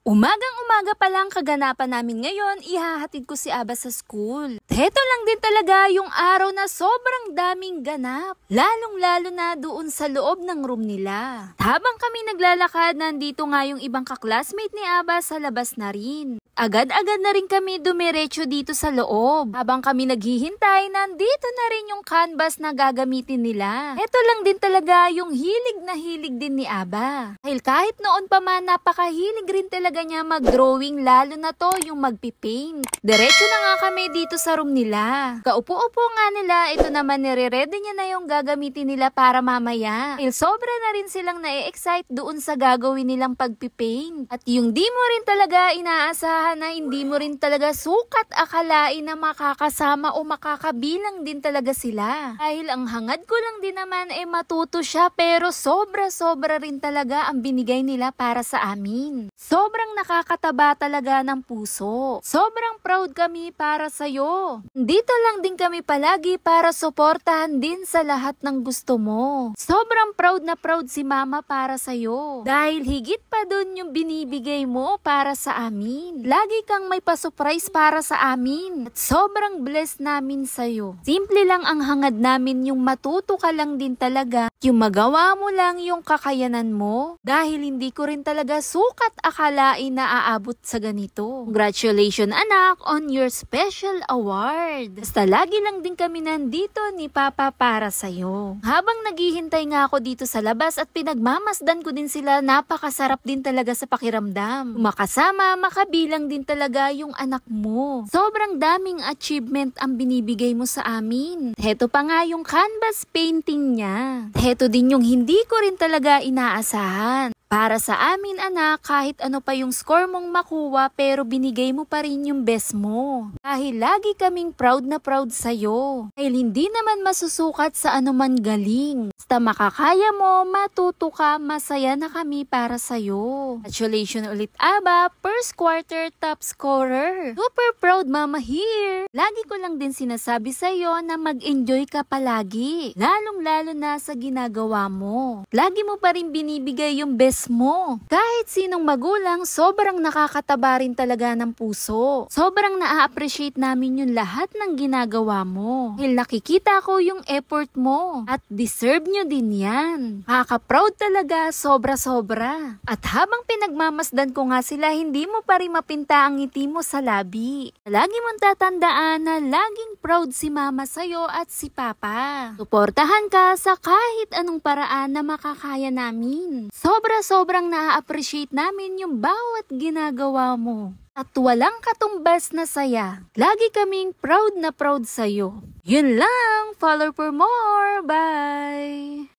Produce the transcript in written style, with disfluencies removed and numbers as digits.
Umagang-umaga pa lang kaganapan namin ngayon, ihahatid ko si Aba sa school. Heto lang din talaga yung araw na sobrang daming ganap. Lalong-lalo na doon sa loob ng room nila. Habang kami naglalakad, nandito nga yung ibang kaklasmate ni Aba sa labas na rin. Agad-agad na rin kami dumiretso dito sa loob. Habang kami naghihintay, nandito na rin yung canvas na gagamitin nila. Heto lang din talaga yung hilig na hilig din ni Aba. Dahil kahit noon pa man, napakahilig rin talaga niya mag-drawing, lalo na to yung magpipaint. Diretso na nga kami dito sa room nila. Kaupo-upo nga nila, ito naman nire-ready niya na yung gagamitin nila para mamaya. Dahil sobra na rin silang na-excite doon sa gagawin nilang pagpipaint. At yung di mo rin talaga inaasahan na hindi mo rin talaga sukat akalain na makakasama o makakabilang din talaga sila. Dahil ang hangad ko lang din naman matuto siya, pero sobra-sobra rin talaga ang binigay nila para sa amin. Sobrang nakakataba talaga ng puso. Sobrang proud kami para sa'yo. Dito lang din kami palagi para suportahan din sa lahat ng gusto mo. Sobrang proud na proud si Mama para sa'yo. Dahil higit pa dun yung binibigay mo para sa amin. Lagi kang may pa-surprise para sa amin. At sobrang blessed namin sa'yo. Simple lang ang hangad namin, yung matuto ka lang din talaga. Yung magawa mo lang yung kakayanan mo. Dahil hindi ko rin talaga sukat akalain na aabot sa ganito. Congratulations anak on your special award. Basta lagi lang din kami nandito ni Papa para sa'yo. Habang naghihintay nga ako dito sa labas at pinagmamasdan ko din sila, napakasarap din talaga sa pakiramdam. Makasama, makabilang din talaga yung anak mo. Sobrang daming achievement ang binibigay mo sa amin. Heto pa nga yung canvas painting niya. Heto din yung hindi ko rin talaga inaasahan. Para sa amin anak, kahit ano pa yung score mong makuha, pero binigay mo pa rin yung best mo. Dahil lagi kaming proud na proud sa'yo. Dahil hindi naman masusukat sa anuman galing. Basta makakaya mo, matuto ka, masaya na kami para sa'yo. Congratulations ulit Aba, first quarter top scorer. Super proud mama here. Lagi ko lang din sinasabi sa'yo na mag-enjoy ka palagi. Lalong-lalo na sa ginagawa mo. Lagi mo pa rin binibigay yung best mo. Kahit sinong magulang, sobrang nakakataba rin talaga ng puso. Sobrang na-appreciate namin yung lahat ng ginagawa mo. Dahil nakikita ko yung effort mo. At deserve nyo din yan. Kaka-proud talaga, sobra-sobra. At habang pinagmamasdan ko nga sila, hindi mo pa rin mapinta ang ngiti mo sa labi. Lagi mong tatandaan na laging proud si Mama sa'yo at si Papa. Suportahan ka sa kahit anong paraan na makakaya namin. Sobrang na-appreciate namin yung bawat ginagawa mo. At walang katumbas na saya. Lagi kaming proud na proud sa'yo. Yun lang. Follow for more. Bye!